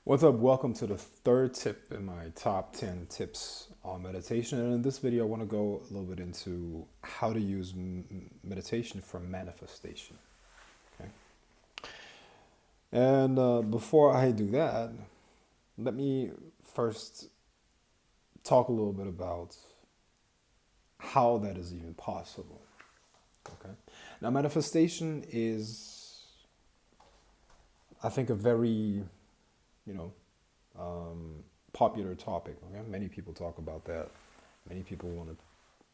What's up? Welcome to the third tip in my top 10 tips on meditation. And in this video, I want to go a little bit into how to use meditation for manifestation. Okay. And before I do that, let me first talk a little bit about how that is even possible. Okay. Now, manifestation is, I think, a very, you know, popular topic. Okay, many people talk about that. Many people want to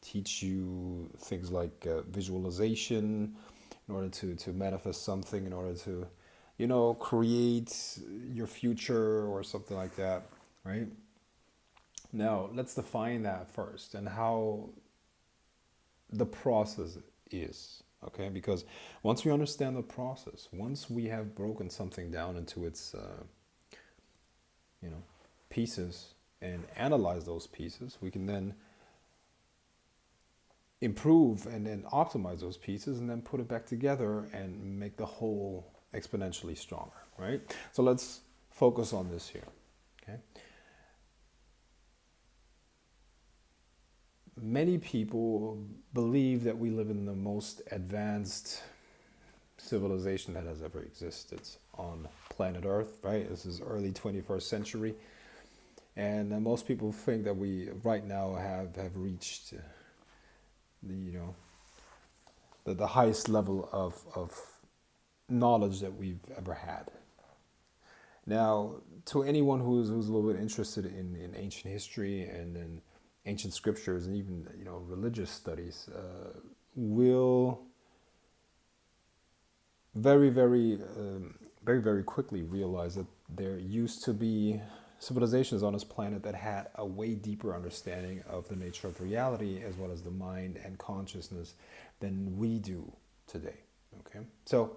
teach you things like visualization in order to manifest something, in order to, create your future or something like that, right? Now, let's define that first and how the process is. Okay, because once we understand the process, once we have broken something down into its you know, pieces and analyze those pieces, we can then improve and then optimize those pieces and then put it back together and make the whole exponentially stronger, right? So let's focus on this here, okay? Many people believe that we live in the most advanced civilization that has ever existed on planet Earth, right? This is early 21st century. And most people think that we right now have reached the highest level of knowledge that we've ever had. Now, to anyone who's a little bit interested in ancient history and in ancient scriptures and even religious studies, will very quickly realize that there used to be civilizations on this planet that had a way deeper understanding of the nature of reality as well as the mind and consciousness than we do today. Okay, so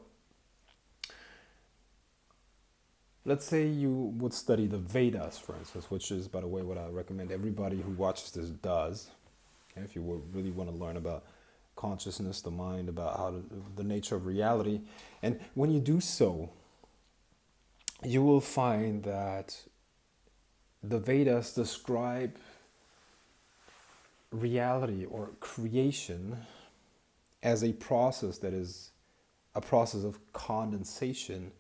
let's say you would study the Vedas, for instance, which is, by the way, what I recommend everybody who watches this does. Okay? If you would really want to learn about consciousness, the mind, about the nature of reality. And when you do so, you will find that the Vedas describe reality or creation as a process that is a process of condensation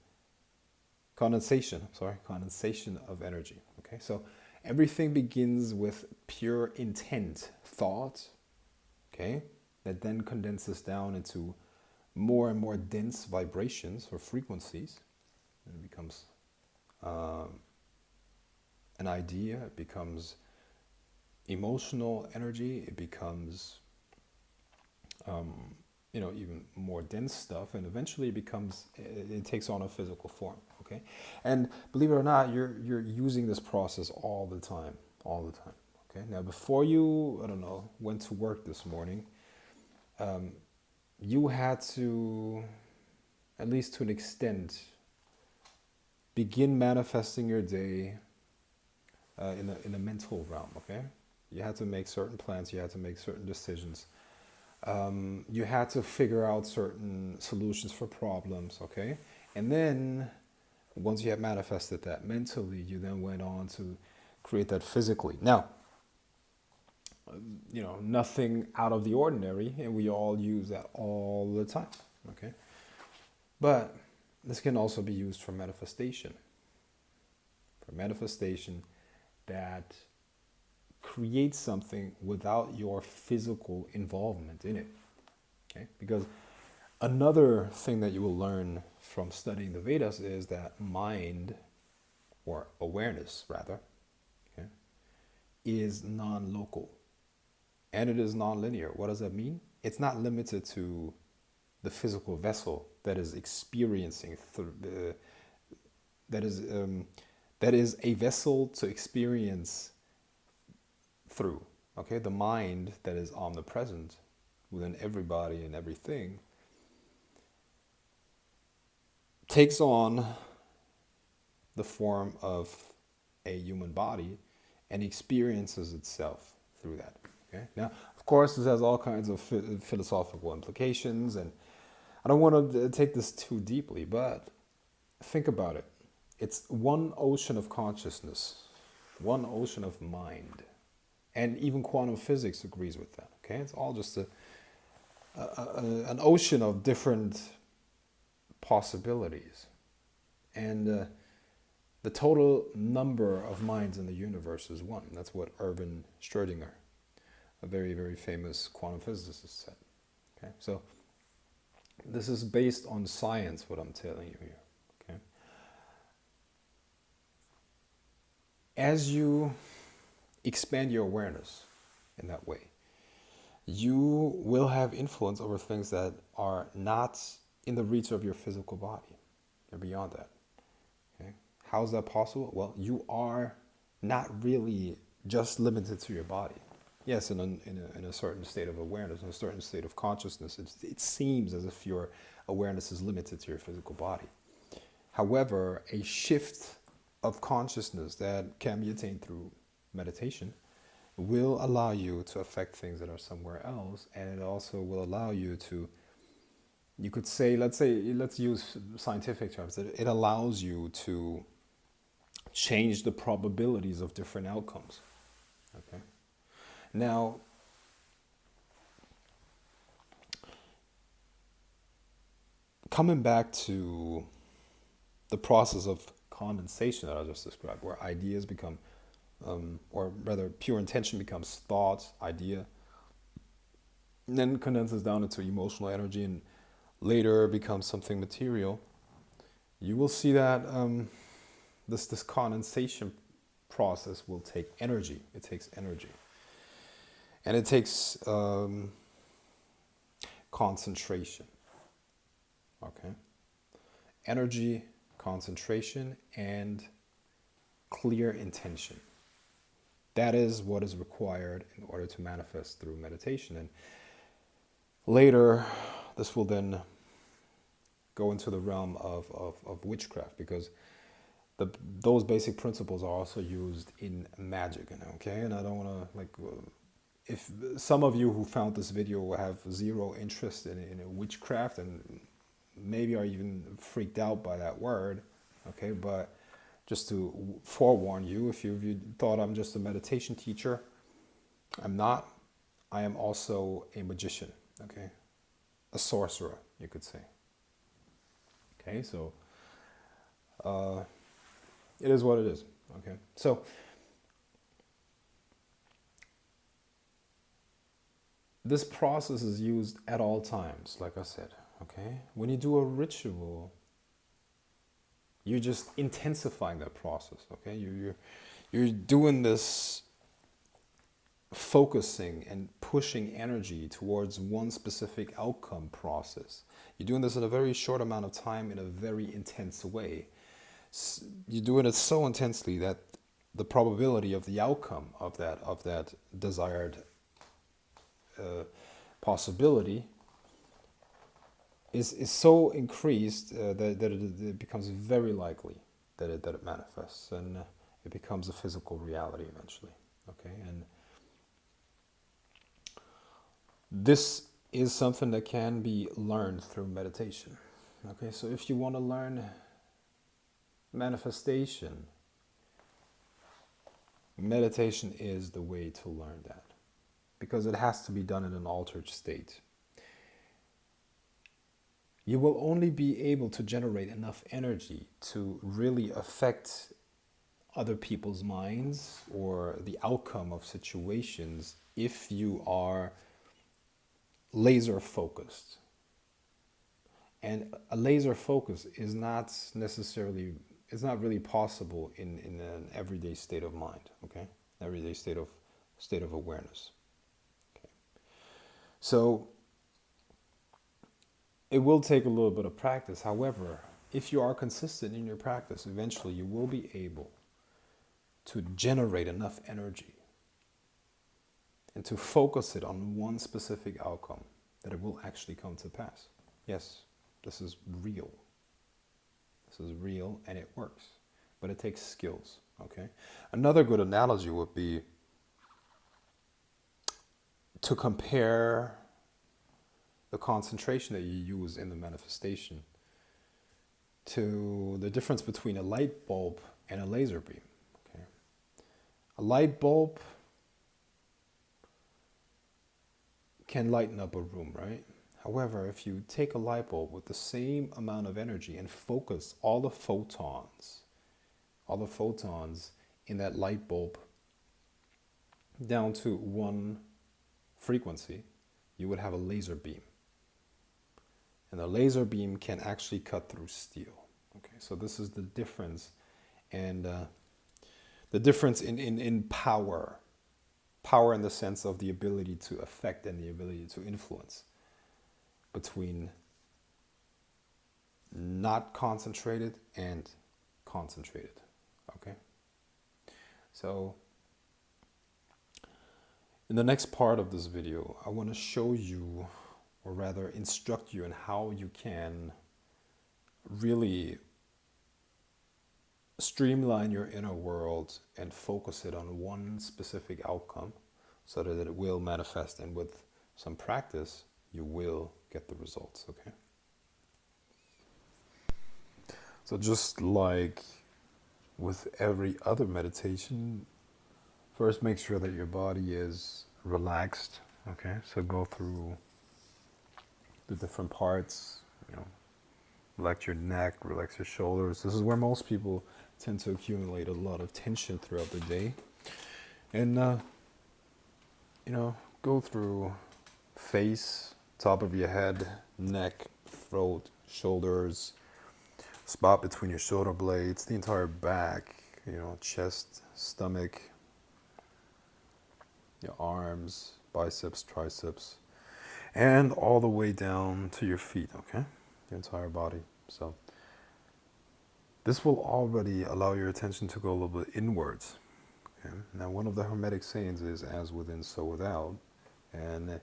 of energy. Okay, so everything begins with pure intent, thought, okay, that then condenses down into more and more dense vibrations or frequencies. And it becomes an idea, it becomes emotional energy, it becomes even more dense stuff, and eventually it takes on a physical form. Okay, and believe it or not, you're using this process all the time. Okay, now before you, I don't know, went to work this morning, you had to, at least to an extent, begin manifesting your day in a mental realm. Okay, you had to make certain plans, you had to make certain decisions. You had to figure out certain solutions for problems, okay? And then once you had manifested that mentally, you then went on to create that physically. Now, nothing out of the ordinary, and we all use that all the time, okay? But this can also be used for manifestation. That create something without your physical involvement in it. Okay? Because another thing that you will learn from studying the Vedas is that mind, or awareness rather, okay, is non-local and it is non-linear. What does that mean? It's not limited to the physical vessel that is experiencing that is a vessel to experience through. Okay, the mind that is omnipresent within everybody and everything takes on the form of a human body and experiences itself through that. Okay, now of course this has all kinds of philosophical implications, and I don't want to take this too deeply, but think about it. It's one ocean of consciousness, one ocean of mind. And even quantum physics agrees with that. Okay, it's all just an ocean of different possibilities. And the total number of minds in the universe is one. That's what Erwin Schrödinger, a very, very famous quantum physicist, said. Okay, so this is based on science, what I'm telling you here. Okay, as you expand your awareness in that way, you will have influence over things that are not in the reach of your physical body. They're beyond that. Okay, how is that possible? Well, you are not really just limited to your body. Yes, in a certain state of awareness, in a certain state of consciousness, it seems as if your awareness is limited to your physical body. However, a shift of consciousness that can be attained through meditation will allow you to affect things that are somewhere else, and it also will allow you to, you could say, let's use scientific terms, it allows you to change the probabilities of different outcomes. Okay. Now, coming back to the process of condensation that I just described, where ideas become, or rather pure intention becomes thought, idea, and then condenses down into emotional energy and later becomes something material, you will see that this condensation process will take energy. It takes energy. And it takes concentration. Okay? Energy, concentration, and clear intention. That is what is required in order to manifest through meditation. And later, this will then go into the realm of witchcraft, because those basic principles are also used in magic. Okay? And I don't want to, if some of you who found this video have zero interest in witchcraft and maybe are even freaked out by that word, okay, but just to forewarn you, if you thought I'm just a meditation teacher, I'm not. I am also a magician, okay, a sorcerer, you could say. Okay, so it is what it is. Okay, so this process is used at all times, like I said. Okay, when you do a ritual, you're just intensifying that process. Okay, you're doing this, focusing and pushing energy towards one specific outcome process. You're doing this in a very short amount of time in a very intense way. You're doing it so intensely that the probability of the outcome of that desired possibility is so increased that it becomes very likely that it manifests, and it becomes a physical reality eventually. Okay, and this is something that can be learned through meditation. Okay, so if you want to learn manifestation, meditation is the way to learn that, because it has to be done in an altered state. You will only be able to generate enough energy to really affect other people's minds or the outcome of situations if you are laser focused. And a laser focus is not necessarily, it's not really possible in an everyday state of mind, okay? Everyday state of awareness. Okay. So it will take a little bit of practice. However, if you are consistent in your practice, eventually you will be able to generate enough energy and to focus it on one specific outcome that it will actually come to pass. Yes, this is real. This is real and it works, but it takes skills, okay? Another good analogy would be to compare the concentration that you use in the manifestation to the difference between a light bulb and a laser beam. Okay. A light bulb can lighten up a room, right? However, if you take a light bulb with the same amount of energy and focus all the photons in that light bulb down to one frequency, you would have a laser beam. And a laser beam can actually cut through steel. Okay, so this is the difference, and the difference in power. Power in the sense of the ability to affect and the ability to influence between not concentrated and concentrated. Okay? So in the next part of this video, I want to show you, or rather instruct you, in how you can really streamline your inner world and focus it on one specific outcome so that it will manifest, and with some practice you will get the results. Okay, so just like with every other meditation, first make sure that your body is relaxed. Okay, so go through the different parts, relax your neck, relax your shoulders. This is where most people tend to accumulate a lot of tension throughout the day. And, go through face, top of your head, neck, throat, shoulders, spot between your shoulder blades, the entire back, chest, stomach, your arms, biceps, triceps, and all the way down to your feet, okay? The entire body. So this will already allow your attention to go a little bit inwards. Okay? Now, one of the Hermetic sayings is, as within, so without. And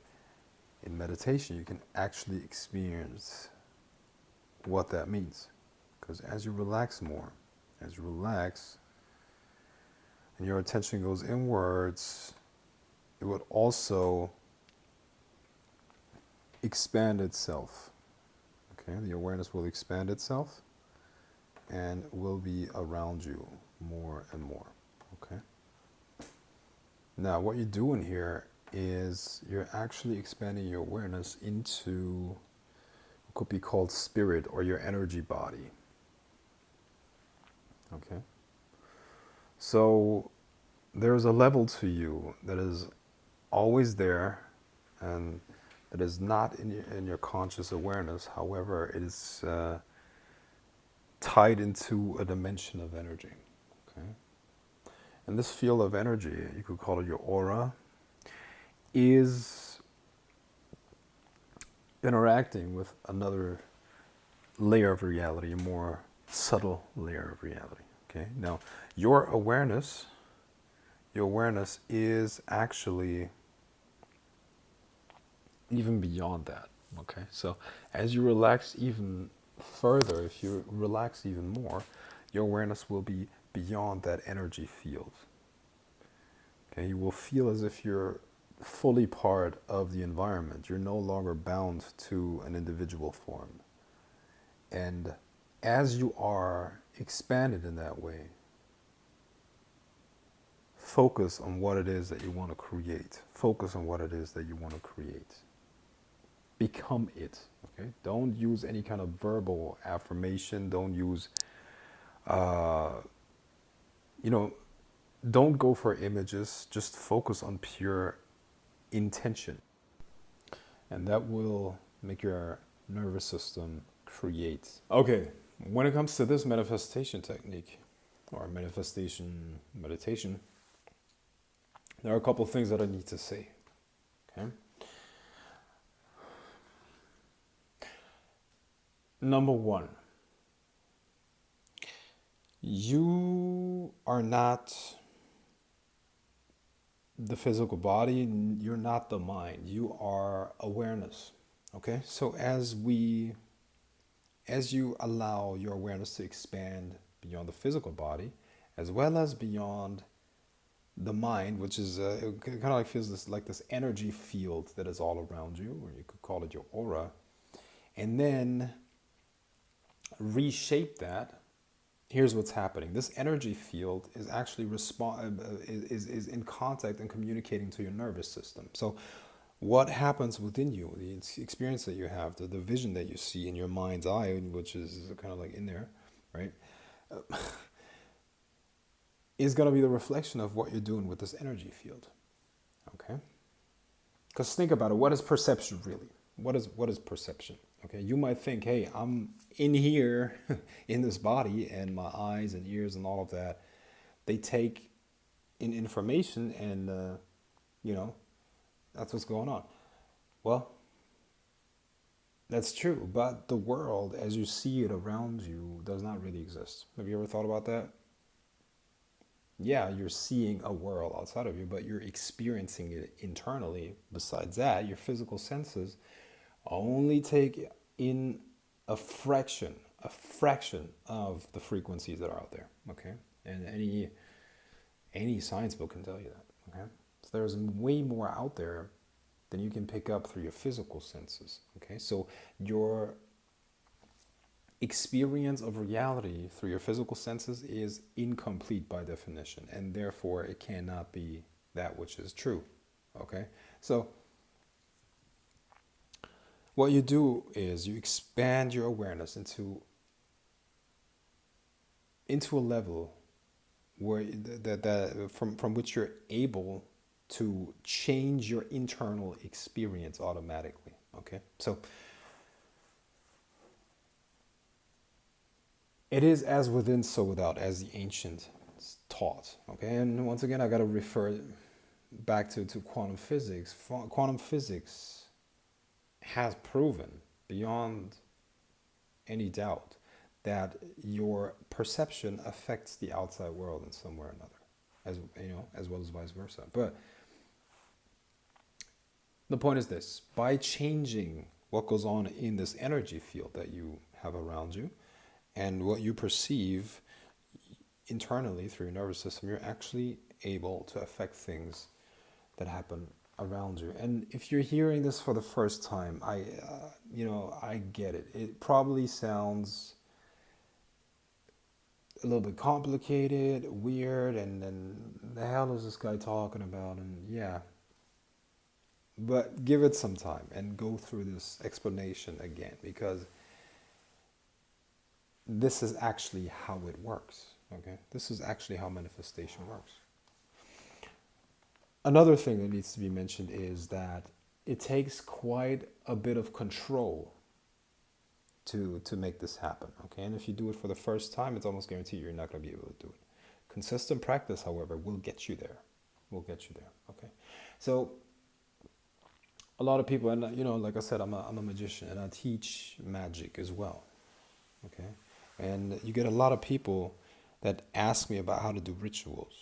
in meditation, you can actually experience what that means. Because as you relax more, and your attention goes inwards, it would also expand itself. Okay, the awareness will expand itself and will be around you more and more. Okay. Now, what you're doing here is you're actually expanding your awareness into what could be called spirit, or your energy body. Okay. So there's a level to you that is always there, and that is not in your conscious awareness. However, it is tied into a dimension of energy. Okay? And this field of energy, you could call it your aura, is interacting with another layer of reality, a more subtle layer of reality. Okay? Now, your awareness is actually even beyond that. Okay? So as you relax even further, if you relax even more, your awareness will be beyond that energy field. Okay? You will feel as if you're fully part of the environment. You're no longer bound to an individual form. And as you are expanded in that way, focus on what it is that you want to create. Focus on what it is that you want to create. Become it. Okay? Don't use any kind of verbal affirmation. Don't use, don't go for images. Just focus on pure intention. And that will make your nervous system create. Okay, when it comes to this manifestation technique, or manifestation meditation, there are a couple of things that I need to say. Okay. Number one, you are not the physical body, you're not the mind, you are awareness. Okay, so as you allow your awareness to expand beyond the physical body, as well as beyond the mind, which is it kind of like feels this energy field that is all around you, or you could call it your aura, and then reshape that, here's what's happening. This energy field is actually is in contact and communicating to your nervous system. So what happens within you, the experience that you have, the vision that you see in your mind's eye, which is kind of like in there, right, is going to be the reflection of what you're doing with this energy field. Okay? Because think about it. What is perception really? What is perception? Okay, you might think, hey, I'm in here in this body, and my eyes and ears and all of that, they take in information, and you know that's what's going on. Well, that's true, but the world as you see it around you does not really exist. Have you ever thought about that? Yeah, you're seeing a world outside of you, but you're experiencing it internally. Besides that, your physical senses only take in a fraction of the frequencies that are out there. Okay, and any science book can tell you that. Okay, so there's way more out there than you can pick up through your physical senses. Okay, so your experience of reality through your physical senses is incomplete by definition, and therefore it cannot be that which is true. Okay, so what you do is you expand your awareness into a level where that from which you're able to change your internal experience automatically. Okay, so it is as within, so without, as the ancient taught. Okay, and once again, I got to refer back to quantum physics. Quantum physics has proven beyond any doubt that your perception affects the outside world in some way or another, as you know, as well as vice versa. But the point is this: by changing what goes on in this energy field that you have around you, and what you perceive internally through your nervous system, you're actually able to affect things that happen around you. And if you're hearing this for the first time, I get it. It probably sounds a little bit complicated, weird, and then the hell is this guy talking about? And yeah, but give it some time and go through this explanation again, because this is actually how it works. Okay, this is actually how manifestation works. Another thing that needs to be mentioned is that it takes quite a bit of control to make this happen. Okay, and if you do it for the first time, it's almost guaranteed you're not going to be able to do it. Consistent practice, however, will get you there. Will get you there. Okay, so a lot of people, and like I said, I'm a magician and I teach magic as well. Okay, and you get a lot of people that ask me about how to do rituals,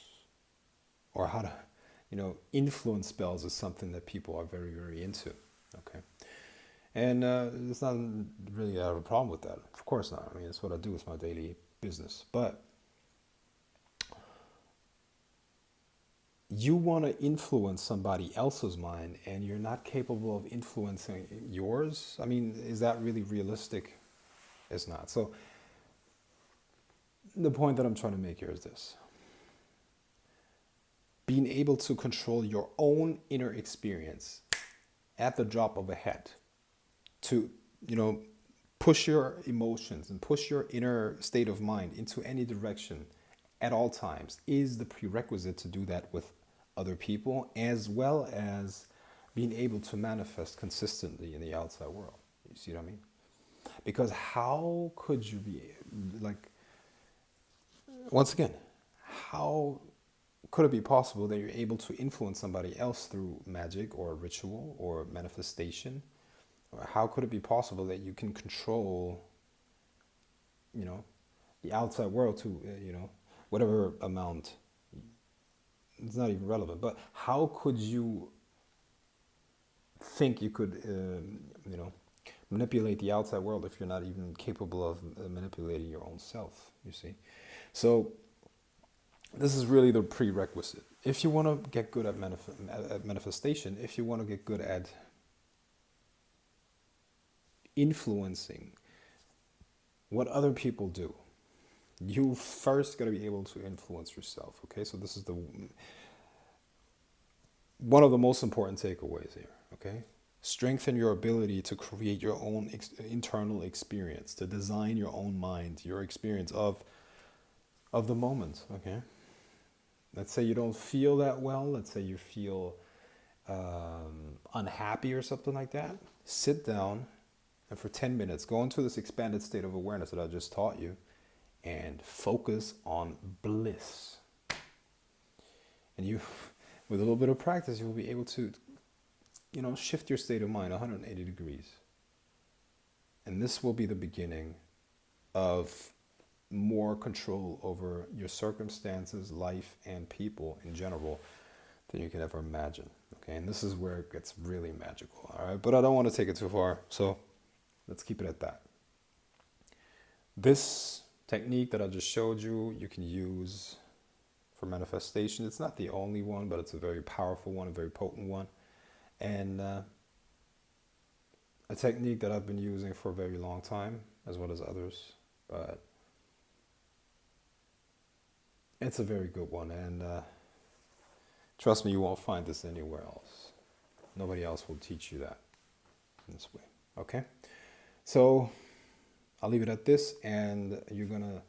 or how to, influence spells is something that people are very, very into. Okay, and it's not really I have a problem with that. Of course not. I mean, it's what I do. It's my daily business. But you want to influence somebody else's mind, and you're not capable of influencing yours. I mean, is that really realistic? It's not. So the point that I'm trying to make here is this: being able to control your own inner experience at the drop of a hat, to push your emotions and push your inner state of mind into any direction at all times, is the prerequisite to do that with other people, as well as being able to manifest consistently in the outside world. You see what I mean? Because how could you be like, once again, how could it be possible that you're able to influence somebody else through magic or ritual or manifestation? Or how could it be possible that you can control, the outside world to, whatever amount? It's not even relevant. But how could you think you could, manipulate the outside world if you're not even capable of manipulating your own self? You see, so this is really the prerequisite. If you want to get good at manifestation, if you want to get good at influencing what other people do. You first got to be able to influence yourself. Okay, so this is the one of the most important takeaways here. Okay, strengthen your ability to create your own internal experience, to design your own mind, your experience of the moment. Okay, let's say you don't feel that well. Let's say you feel unhappy or something like that. Sit down and for 10 minutes go into this expanded state of awareness that I just taught you and focus on bliss. And you, with a little bit of practice, you will be able to, shift your state of mind 180 degrees. And this will be the beginning of more control over your circumstances, life, and people in general than you can ever imagine. Okay, and this is where it gets really magical. All right, but I don't want to take it too far, so let's keep it at that. This technique that I just showed you, you can use for manifestation. It's not the only one, but it's a very powerful one, a very potent one, and a technique that I've been using for a very long time, as well as others, but it's a very good one, and trust me, you won't find this anywhere else. Nobody else will teach you that in this way. Okay? So I'll leave it at this, and you're going to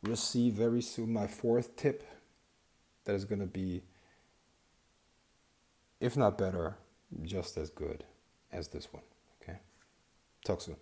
receive very soon my fourth tip that is going to be, if not better, just as good as this one. Okay? Talk soon.